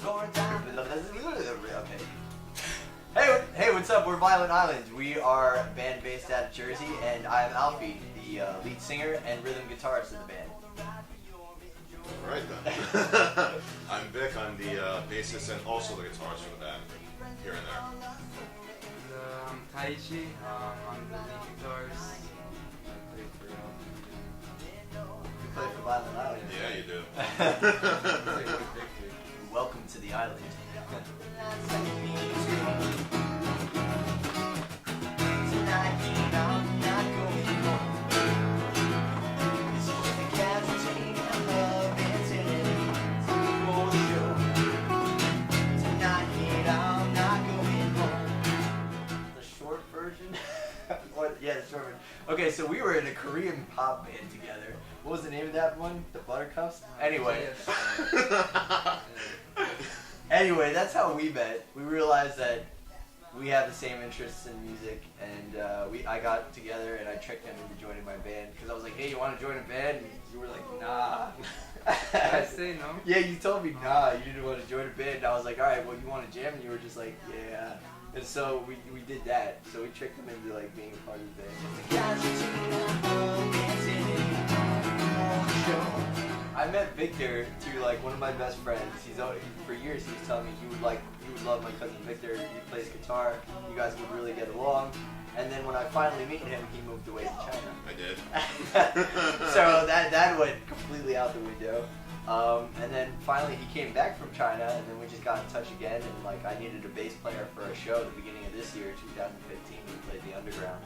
Okay. Hey, what's up? We're Violent Islands. We are a band based out of Jersey, and I'm Alphie, the lead singer and rhythm guitarist of the band. Alright then. I'm Vic, I'm the bassist and also the guitarist for the band, here and there. I'm Taichi, I'm the lead guitarist. You play for Violent Islands. Yeah, you do. Welcome to the island. Yeah, the short version. Okay, so we were in a Korean pop band together. What was the name of that one? The Buttercups? Anyway. Anyway, that's how we met. We realized that we have the same interests in music, and I got together and I tricked him into joining my band because I was like, "Hey, you want to join a band?" And you were like, "Nah." Did I say no? Yeah, you told me nah. You didn't want to join a band. And I was like, "All right, well, you want to jam?" And you were just like, "Yeah." And so we did that. So we tricked him into like being a part of the band. I met Victor through like one of my best friends. For years he was telling me he would love my cousin Victor. He plays guitar. You guys would really get along. And then when I finally meet him, he moved away to China. I did. So that went completely out the window. And then finally he came back from China, and then we just got in touch again. And like I needed a bass player for a show at the beginning of this year, 2015. We played the Underground.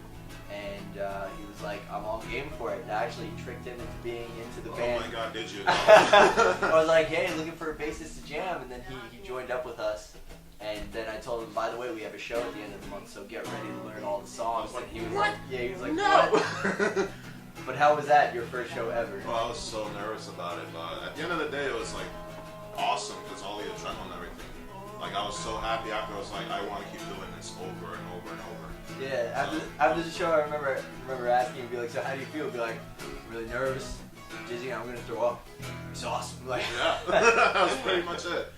And he was like, "I'm all game for it." And I actually tricked him into being into the band. Oh my god, did you? I was like, "Hey, looking for a bassist to jam," and then he joined up with us. And then I told him, "By the way, we have a show at the end of the month, so get ready to learn all the songs." Like, and he was what? like, "Yeah," he was like, No! "What?" But how was that, your first show ever? Well, I was so nervous about it, but at the end of the day, it was like awesome because all the adrenaline and everything. Like I was so happy after. I was like, I want to keep doing this over and over and over. Yeah, after the show, I remember asking him, be like, "So how do you feel?" Be like, "Really nervous, dizzy, I'm gonna throw up." It's awesome. Like, Yeah, that was pretty much it.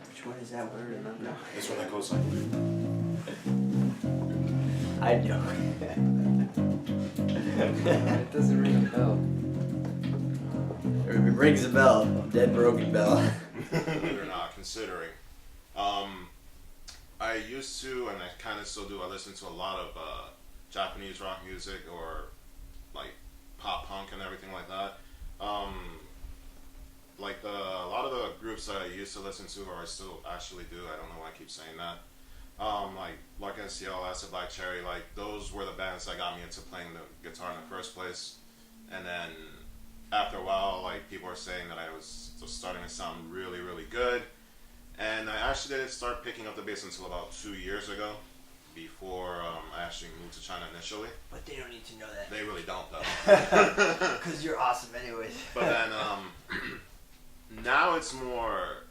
Which one is that word? No. This one that goes like. I know. It doesn't ring a bell. It rings a bell. Dead broken bell. Believe it or not, considering. I used to, and I kind of still do, I listen to a lot of Japanese rock music or like pop punk and everything like that. A lot of the groups that I used to listen to, or I still actually do, I don't know why I keep saying that. Like SCL, Acid Black Cherry, like those were the bands that got me into playing the guitar in the first place. And then after a while, like people were saying that I was just starting to sound really, really good. And I actually didn't start picking up the bass until about 2 years ago, before I actually moved to China initially. But they don't need to know that. They really don't though. Because you're awesome anyways. But then now it's more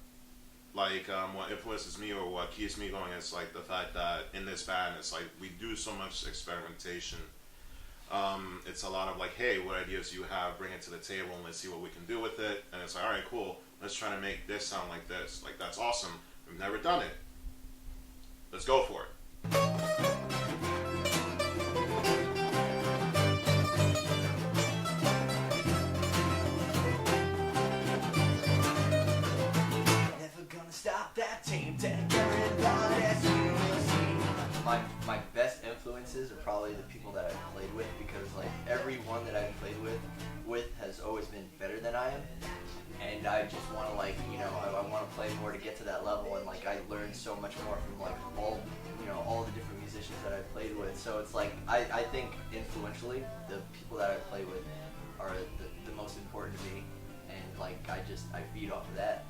like what influences me or what keeps me going is like the fact that in this band it's like we do so much experimentation. It's a lot of like, hey, what ideas do you have? Bring it to the table and let's see what we can do with it. And it's like, all right, cool. Let's try to make this sound like this. Like that's awesome. We've never done it. Let's go for it. Stop that team. My best influences are probably the people that I've played with, because like every one that I've played with has always been better than I am, and I just want to like, you know, I want to play more to get to that level, and like I learned so much more from like all the different musicians that I've played with. So it's like I think influentially the people that I play with are the most important to me, and like I feed off of that.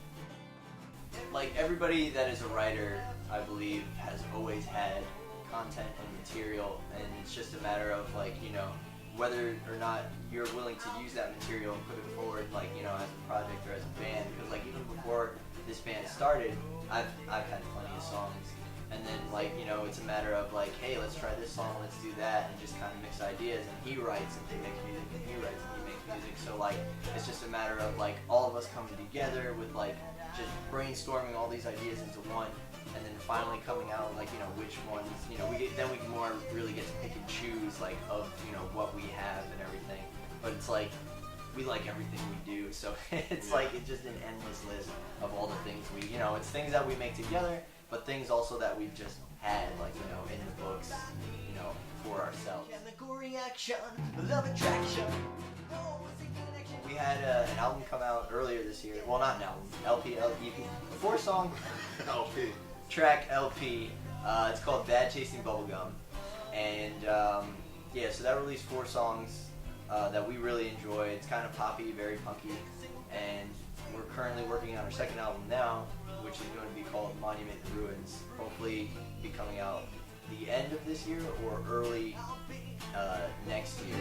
Like everybody that is a writer, I believe, has always had content and material, and it's just a matter of like, you know, whether or not you're willing to use that material and put it forward, like, you know, as a project or as a band. Because like even before this band started, I've had plenty of songs, and then like, you know, it's a matter of like, hey, let's try this song, let's do that, and just kind of mix ideas. And he writes and he makes music, and he writes and he makes music. So like it's just a matter of like all of us coming together with like just brainstorming all these ideas into one, and then finally coming out like which ones we can more really get to pick and choose like of what we have and everything. But it's like we like everything we do, so it's like it's just an endless list of all the things we it's things that we make together, but things also that we've just had like in the books for ourselves. Chemical reaction, love attraction. We had an album come out earlier this year. Well, not an album, LP, EP, 4-song LP. track LP. It's called Bad Tasting Bubblegum, and so that released 4 songs that we really enjoy. It's kind of poppy, very punky, and we're currently working on our second album now, which is going to be called Monument in Ruins. Hopefully be coming out the end of this year or early next year.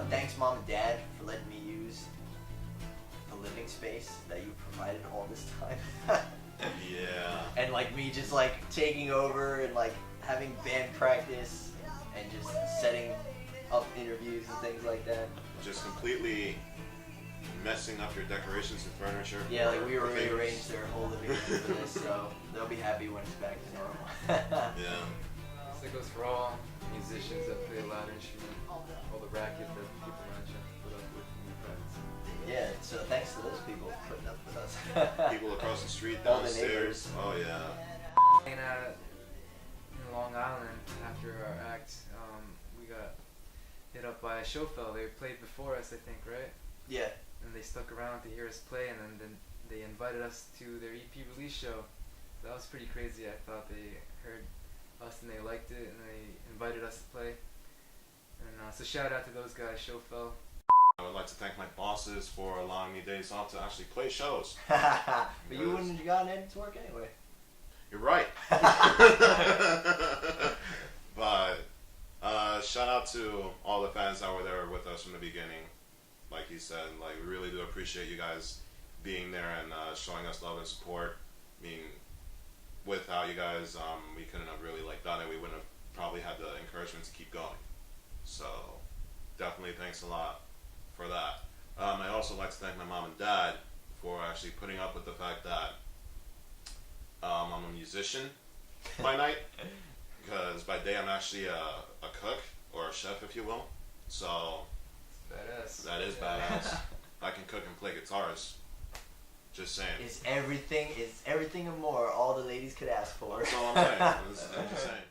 Thanks, Mom and Dad, for letting me use the living space that you provided all this time. Yeah. And like me just like taking over and like having band practice and just setting up interviews and things like that. Just completely messing up your decorations and furniture. Yeah, like we rearranged their whole living room for this, so they'll be happy when it's back to normal. Yeah. So it goes for all musicians that play a loud instrument, all the racket that people mentioned, put up with new friends. Yeah, so thanks to those people putting up with us. People across the street, All the downstairs. neighbors. Oh yeah. And in Long Island, after our act, we got hit up by a Showfell. They played before us, I think, right? Yeah. And they stuck around to hear us play, and then they invited us to their EP release show. That was pretty crazy. I thought they heard us and they liked it, and they invited us to play. And so shout out to those guys, Showfell. I would like to thank my bosses for allowing me days off to actually play shows. But you wouldn't have gotten into work anyway. You're right. But shout out to all the fans that were there with us from the beginning. Like he said, like we really do appreciate you guys being there and showing us love and support. I mean, without you guys, we couldn't have really done it. We wouldn't have probably had the encouragement to keep going. So definitely thanks a lot for that. I also like to thank my mom and dad for actually putting up with the fact that I'm a musician by night, because by day I'm actually a cook or a chef, if you will. So Badass. that is badass. I can cook and play guitars. Just saying. It's everything and more all the ladies could ask for. That's all I'm saying. I'm just saying.